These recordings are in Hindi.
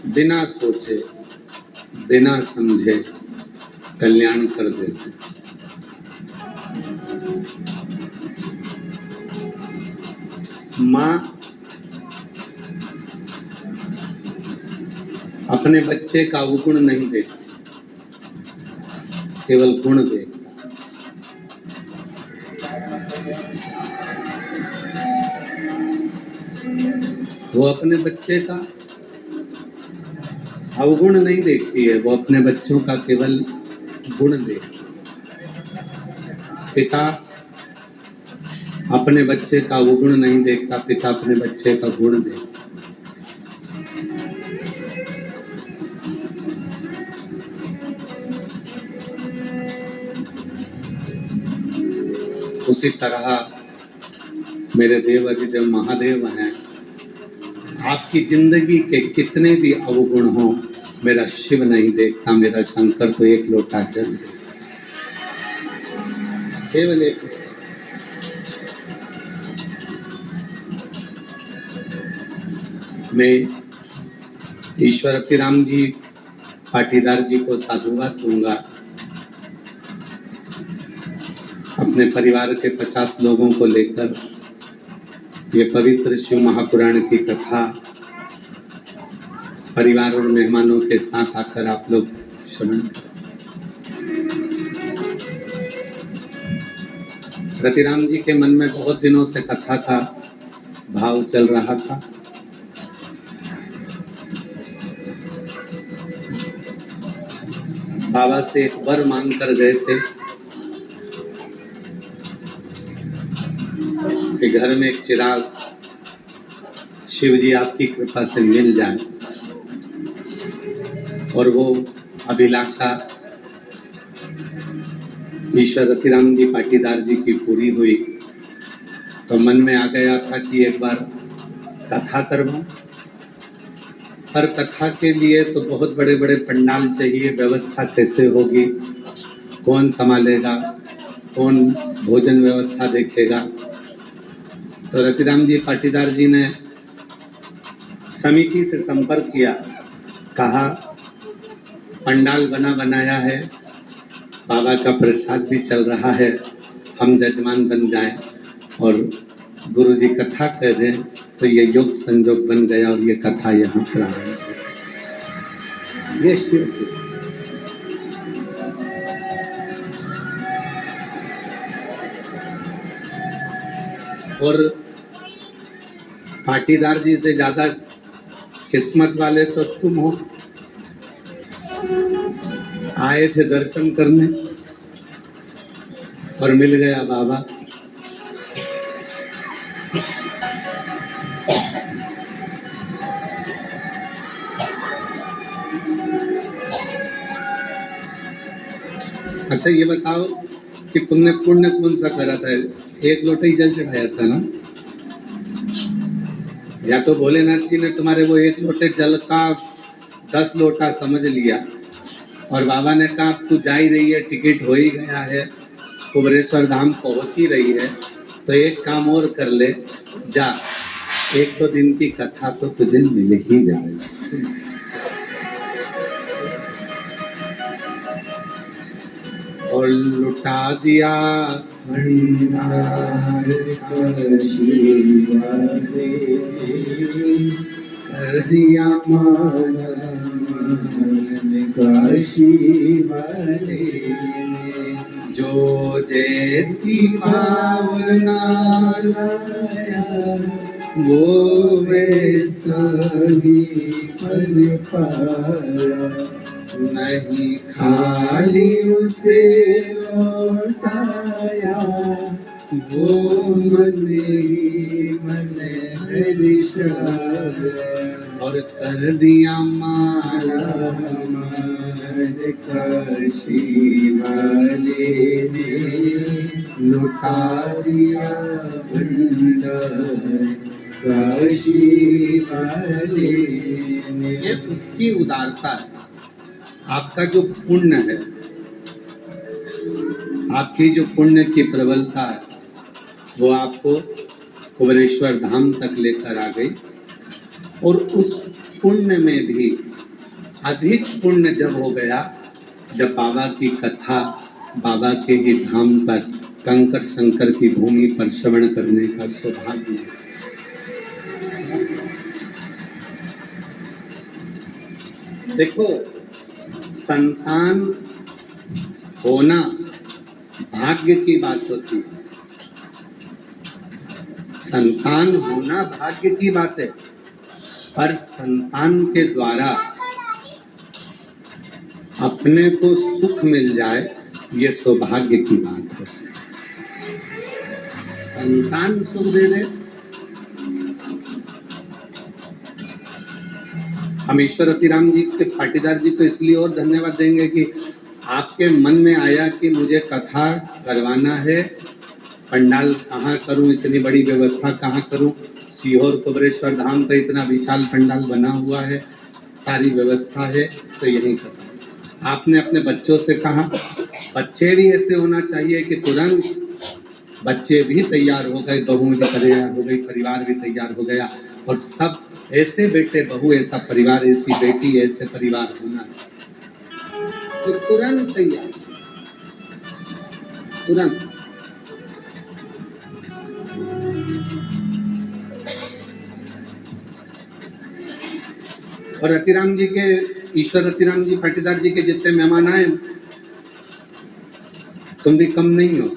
बिना सोचे बिना समझे कल्याण कर देते। माँ अपने बच्चे का अवगुण नहीं देखती, केवल गुण देखती। वो अपने बच्चे का अवगुण नहीं देखती है, वो अपने बच्चों का केवल गुण देखती है। पिता अपने बच्चे का अवगुण नहीं देखता, पिता अपने बच्चे का गुण देखता। उसी तरह मेरे देव अधिदेव महादेव हैं, आपकी जिंदगी के कितने भी अवगुण हो, मेरा शिव नहीं देखता, मेरा शंकर तो एक लोटा जल दे, केवल एक। मैं ईश्वर अतिराम जी पाटीदार जी को साधुवाद दूंगा। अपने परिवार के 50 लोगों को लेकर ये पवित्र शिव महापुराण की कथा परिवार और मेहमानों के साथ आकर आप लोग श्रवण करें। रतिराम जी के मन में बहुत दिनों से कथा का भाव चल रहा था। बाबा से एक वर मांग कर गए थे कि घर में एक चिराग शिव जी आपकी कृपा से मिल जाए, और वो अभिलाषा ईश्वर रतिराम जी पाटीदार जी की पूरी हुई। तो मन में आ गया था कि एक बार कथा करवाऊं, पर कथा के लिए तो बहुत बड़े बड़े पंडाल चाहिए, व्यवस्था कैसे होगी, कौन संभालेगा, कौन भोजन व्यवस्था देखेगा। तो रतिराम जी पाटीदार जी ने समिति से संपर्क किया, कहा पंडाल बना बनाया है, बाबा का प्रसाद भी चल रहा है, हम जजमान बन जाएं और गुरु जी कथा कर दें। तो ये योग संयोग बन गया और ये कथा यहाँ प्रारंभ हुई। ये शिव की और पाटीदार जी से ज्यादा किस्मत वाले तो तुम हो। आए थे दर्शन करने और मिल गया बाबा। अच्छा ये बताओ कि तुमने पुण्य कौन सा करा था? एक लोटे ही जल चढ़ाया था ना? या तो भोलेनाथ जी ने तुम्हारे वो एक लोटे जल का 10 लोटा समझ लिया और बाबा ने कहा तू जा ही रही है, टिकट हो ही गया है, कुबरेश्वर धाम पहुंच ही रही है, तो एक काम और कर ले, जा, 1-2 दिन की कथा तो तुझे मिल ही जाएगी। और लुटा दिया भंडार कर दिया माला काशी वाले, जो जैसी भावना लाया वो वैसा ही फल पाया, नहीं खाली उसे लौटाया, वो मन ही मन और कर दिया माला काशी वाले ने, लुटा दिया भंडार काशी वाले ने। ये उसकी उदारता है। आपका जो पुण्य है, आपकी जो पुण्य की प्रबलता है, वो आपको कुबरेश्वर धाम तक लेकर आ गई। और उस पुण्य में भी अधिक पुण्य जब हो गया जब बाबा की कथा बाबा के ही धाम पर कंकर शंकर की भूमि पर श्रवण करने का सौभाग्य है। देखो, संतान होना भाग्य की बात होती है, संतान होना भाग्य की बात है, पर संतान के द्वारा अपने को सुख मिल जाए ये सौभाग्य की बात है। संतान सुख दे दे, हम ईश्वर अतिराम जी के पाटीदार जी को इसलिए और धन्यवाद देंगे कि आपके मन में आया कि मुझे कथा करवाना है, पंडाल कहाँ करूं, इतनी बड़ी व्यवस्था कहाँ करूं, सीहोर कुबरेश्वर धाम का इतना विशाल पंडाल बना हुआ है, सारी व्यवस्था है, तो यहीं कथा। आपने अपने बच्चों से कहा, बच्चे भी ऐसे होना चाहिए कि तुरंत बच्चे भी तैयार हो गए, बहू भी तैयार हो गई, परिवार भी तैयार हो गया, और सब ऐसे बेटे बहू, ऐसा परिवार, ऐसी बेटी, ऐसे परिवार होना तो तुरंत तैयार, तुरंत। और अतिराम जी के, ईश्वर अतिराम जी पाटीदार जी के जितने मेहमान आए, तुम भी कम नहीं हो,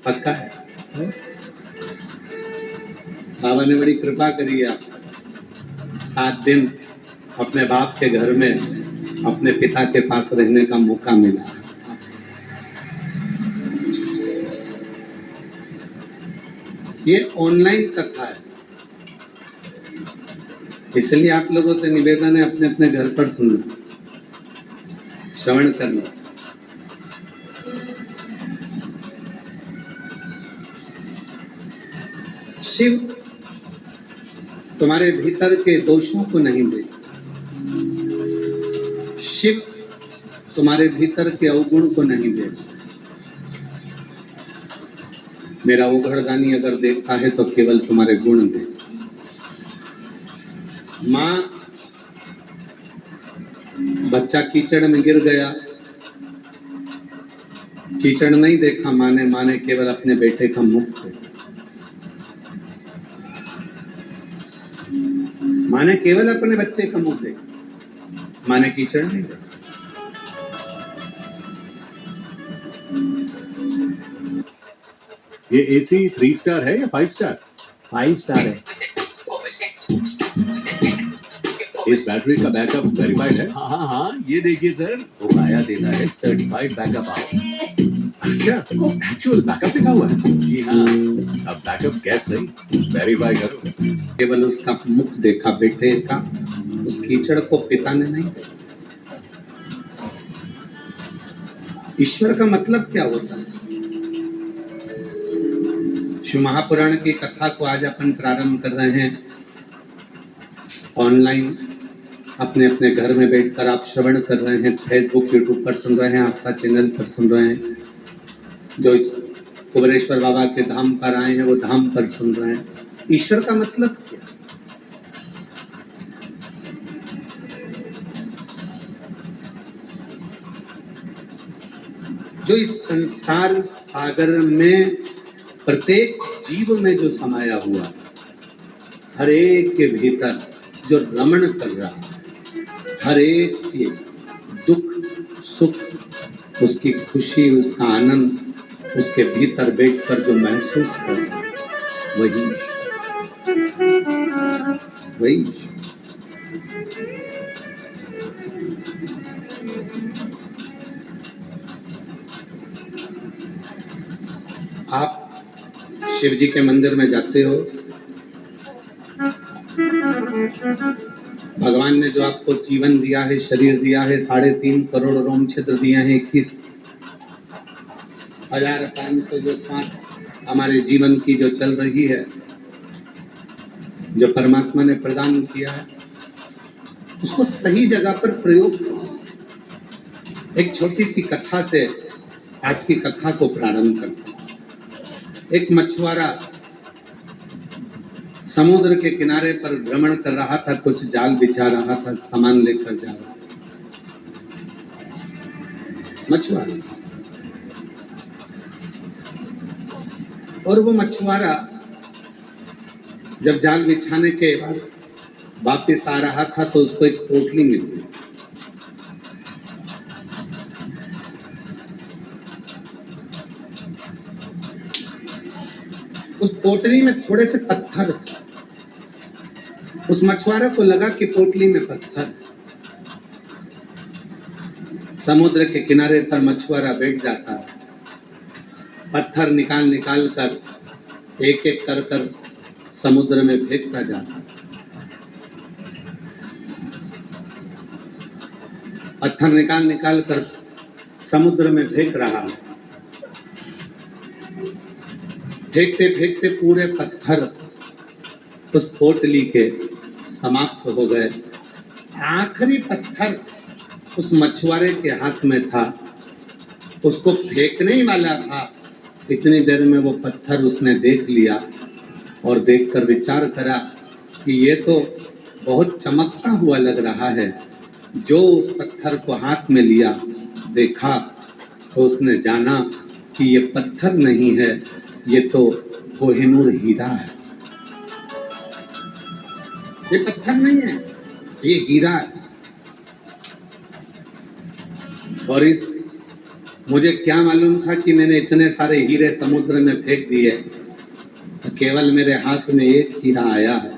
पक्का है? बाबा ने बड़ी कृपा करी है, 7 दिन अपने बाप के घर में अपने पिता के पास रहने का मौका मिला। ये ऑनलाइन कथा है, इसलिए आप लोगों से निवेदन है अपने अपने घर पर सुनना, श्रवण करना। शिव तुम्हारे भीतर के दोषों को नहीं दे, शिव तुम्हारे भीतर के अवगुण को नहीं दे। मेरा उघड़दानी अगर देखता है तो केवल तुम्हारे गुण दे। माँ, बच्चा कीचड़ में गिर गया, कीचड़ नहीं देखा माँ ने केवल अपने बेटे का मुख देखा। माँ ने केवल अपने बच्चे का मुख देखा, माँ ने कीचड़ नहीं देखा। ये एसी 3 स्टार है या 5 स्टार? 5 स्टार है। इस बैटरी का बैकअप वेरीफाइड है? हाँ, ये देखिए सर, वो आया देता है सर्टिफाइड बैकअप आप। अच्छा, एक्चुअल बैकअप लिखा हुआ है? जी हाँ। अब बैकअप गैस नहीं, वेरीफाई करो। केवल उसका मुख देखा बेटे का, उस कीचड़ को पिता ने नहीं देखा। ईश्वर का मतलब क्या होता है? शिव महापुराण की कथा को आज अपन प्रारंभ कर रहे हैं ऑनलाइन, अपने अपने घर में बैठकर आप श्रवण कर रहे हैं, फेसबुक यूट्यूब पर सुन रहे हैं, आस्था चैनल पर सुन रहे हैं, जो इस कुबरेश्वर बाबा के धाम पर आए हैं वो धाम पर सुन रहे हैं। ईश्वर का मतलब क्या? जो इस संसार सागर में प्रत्येक जीव में जो समाया हुआ है, हर एक के भीतर जो रमण कर रहा है, हर एक के दुख सुख, उसकी खुशी, उसका आनंद, उसके भीतर बैठकर जो महसूस कर रहा है, वही आप शिव जी के मंदिर में जाते हो, भगवान ने जो आपको जीवन दिया है, शरीर दिया है, 3.5 करोड़ रोम छिद्र दिए हैं, 21,500 जो सांस हमारे जीवन की जो चल रही है, जो परमात्मा ने प्रदान किया है, उसको सही जगह पर प्रयोग करो। एक छोटी सी कथा से आज की कथा को प्रारंभ करते हैं। एक मछुआरा समुद्र के किनारे पर भ्रमण कर रहा था, कुछ जाल बिछा रहा था, सामान लेकर जा रहा था। मछुआरा, और वो मछुआरा जब जाल बिछाने के बाद वापस आ रहा था तो उसको एक पोटली मिल गई। उस पोटली में थोड़े से पत्थर थे। उस मछुआरे को लगा कि पोटली में पत्थर। समुद्र के किनारे पर मछुआरा बैठ जाता है, पत्थर निकाल निकाल कर एक एक कर कर समुद्र में फेंकता जाता। पत्थर निकाल निकाल कर समुद्र में फेंक रहा है। फेंकते फेंकते पूरे पत्थर उस पोटली के समाप्त हो गए। आखिरी पत्थर उस मछुआरे के हाथ में था, उसको फेंकने ही वाला था। इतनी देर में वो पत्थर उसने देख लिया और देखकर विचार करा कि ये तो बहुत चमकता हुआ लग रहा है। जो उस पत्थर को हाथ में लिया, देखा तो उसने जाना कि ये पत्थर नहीं है, ये तो कोहिनूर हीरा है। ये पत्थर नहीं है, ये हीरा है। और इस मुझे क्या मालूम था कि मैंने इतने सारे हीरे समुद्र में फेंक दिए, तो केवल मेरे हाथ में एक हीरा आया है।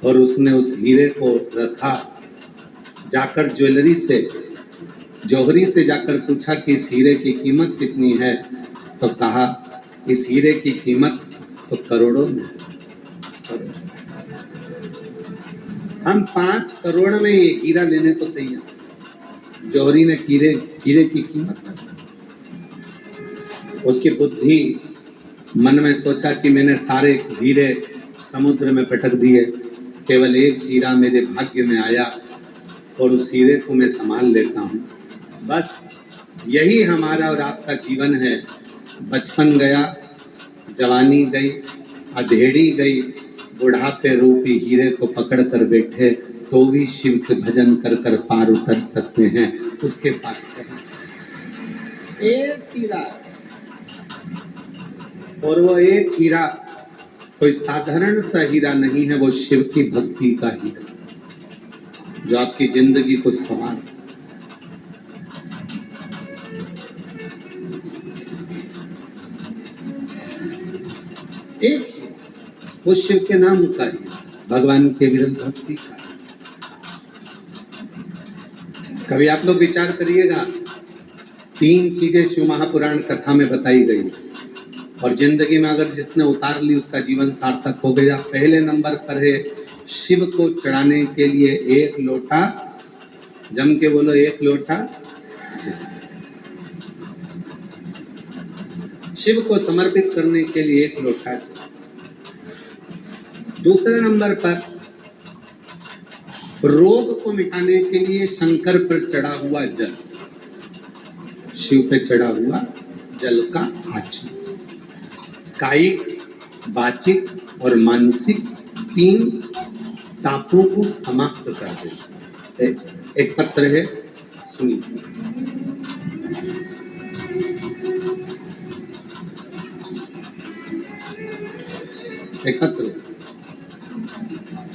और उसने उस हीरे को रखा, जाकर जौहरी से जाकर पूछा कि इस हीरे की कीमत कितनी है, तो कहा इस हीरे की कीमत तो करोड़ों में है। हम 5 करोड़ में ये हीरा लेने को तैयार। जौहरी ने हीरे की कीमत रखी। उसकी बुद्धि मन में सोचा कि मैंने सारे हीरे समुद्र में पटक दिए, केवल एक हीरा मेरे भाग्य में आया और उस हीरे को मैं संभाल लेता हूँ। बस यही हमारा और आपका जीवन है। बचपन गया, जवानी गई, अधेड़ी गई, बुढ़ापे रूपी हीरे को पकड़ कर बैठे तो भी शिव के भजन कर कर पार उतर सकते हैं। उसके पास एक हीरा, और वो एक हीरा कोई साधारण सा हीरा नहीं है, वो शिव की भक्ति का हीरा जो आपकी जिंदगी को संवार सकता। एक वो शिव के नाम का ही, भगवान के विरल भक्ति का। कभी आप लोग विचार करिएगा, 3 चीजें शिव महापुराण कथा में बताई गई और जिंदगी में अगर जिसने उतार ली उसका जीवन सार्थक हो गया। पहले नंबर पर है शिव को चढ़ाने के लिए 1 लोटा, जम के बोलो 1 लोटा, शिव को समर्पित करने के लिए 1 लोटा। दूसरे नंबर पर रोग को मिटाने के लिए शंकर पर चढ़ा हुआ जल, शिव पे चढ़ा हुआ जल का आचमन कायिक, वाचिक और मानसिक 3 तापों को समाप्त कर देता है। एक पत्र है, सुनिए। एक पत्र,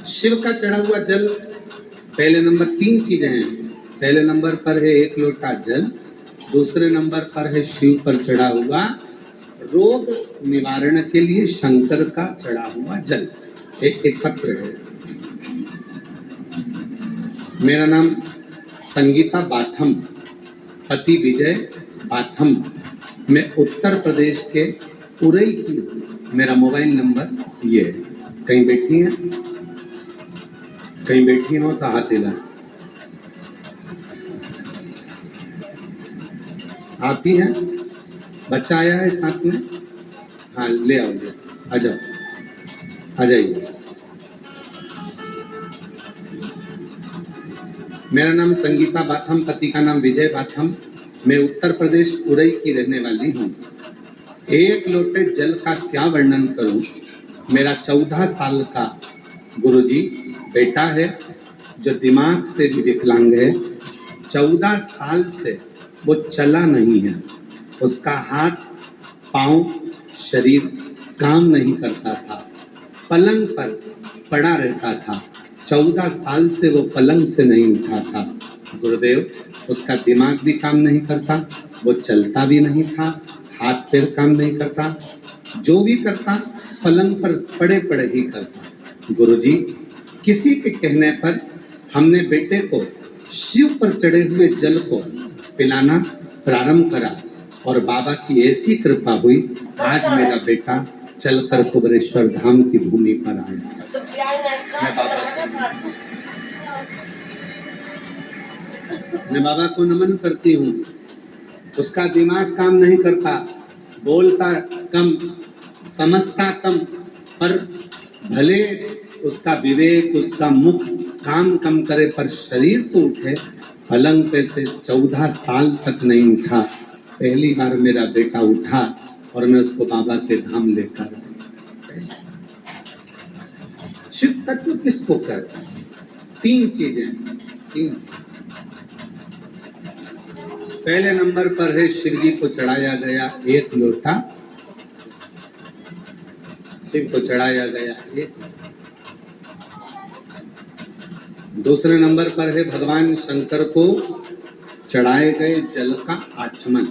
शिव का चढ़ा हुआ जल, पहले नंबर 3 चीजें हैं। पहले नंबर पर है 1 लोटा जल, दूसरे नंबर पर है शिव पर चढ़ा हुआ रोग निवारण के लिए शंकर का चढ़ा हुआ जल। एक पत्र है। मेरा नाम संगीता बाथम, पति विजय बाथम, मैं उत्तर प्रदेश के उरई की हूँ। मेरा मोबाइल नंबर ये है। कहीं बैठी हैं? कहीं बैठी हो तो हाथ हिला। आप ही हैं? बच्चा आया है साथ में? हाँ, ले आओ, आ जाओ, आ जाइए। मेरा नाम संगीता बाथम, पति का नाम विजय बाथम, मैं उत्तर प्रदेश उरई की रहने वाली हूँ। 1 लोटे जल का क्या वर्णन करूं, मेरा 14 साल का गुरुजी बेटा है जो दिमाग से भी विकलांग है। 14 साल से वो चला नहीं है, उसका हाथ पांव शरीर काम नहीं करता था, पलंग पर पड़ा रहता था। 14 साल से वो पलंग से नहीं उठा था। गुरुदेव, उसका दिमाग भी काम नहीं करता, वो चलता भी नहीं था, हाथ पैर काम नहीं करता, जो भी करता पलंग पर पड़े पड़े ही करता। गुरुजी, किसी के कहने पर हमने बेटे को शिव पर चढ़े हुए जल को पिलाना प्रारंभ करा और बाबा की ऐसी कृपा हुई, आज मेरा बेटा चलकर कुबरेश्वर धाम की भूमि पर आया। मैं बाबा को नमन करती हूँ। उसका दिमाग काम नहीं करता, बोलता कम, समझता कम, पर भले उसका विवेक, उसका मुख काम कम करे पर शरीर तो उठे। पलंग पे से 14 साल तक नहीं उठा। पहली बार मेरा बेटा उठा और मैं उसको बाबा के धाम लेकर गया। शिव तत्व किसको कहते हैं? 3 चीजें। पहले नंबर पर है शिव जी को चढ़ाया गया 1 लोटा, शिव को चढ़ाया गया 1। दूसरे नंबर पर है भगवान शंकर को चढ़ाए गए जल का आचमन,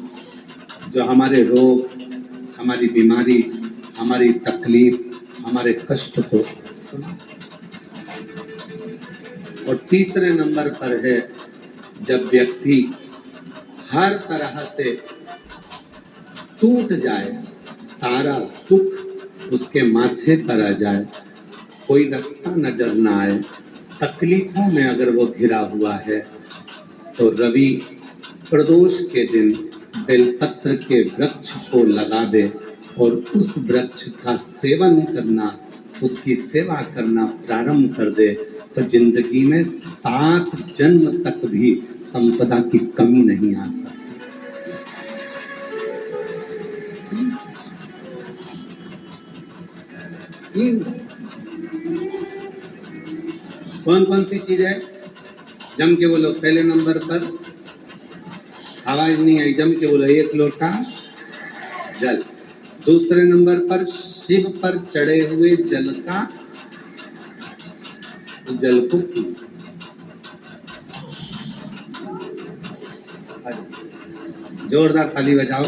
जो हमारे रोग, हमारी बीमारी, हमारी तकलीफ, हमारे कष्ट को सुना। और तीसरे नंबर पर है जब व्यक्ति हर तरह से टूट जाए, सारा दुख उसके माथे पर आ जाए, कोई रास्ता नजर ना आए, तकलीफों में अगर वो घिरा हुआ है, तो रवि प्रदोष के दिन बेलपत्र के वृक्ष को लगा दे और उस वृक्ष का सेवन करना, उसकी सेवा करना प्रारंभ कर दे, तो जिंदगी में 7 जन्म तक भी संपदा की कमी नहीं आ सकती। कौन कौन सी चीज है? जम के बोलो। पहले नंबर पर आवाज नहीं आई, जम के बोलो। 1 लोटा जल। दूसरे नंबर पर शिव पर चढ़े हुए जल का, जल को जोरदार ताली बजाओ।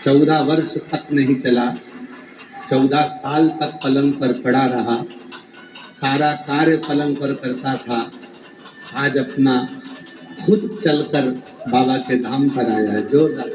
14 वर्ष तक नहीं चला, 14 साल तक पलंग पर पड़ा रहा, सारा कार्य पलंग पर करता था। आज अपना खुद चलकर बाबा के धाम पर आया है। जोरदार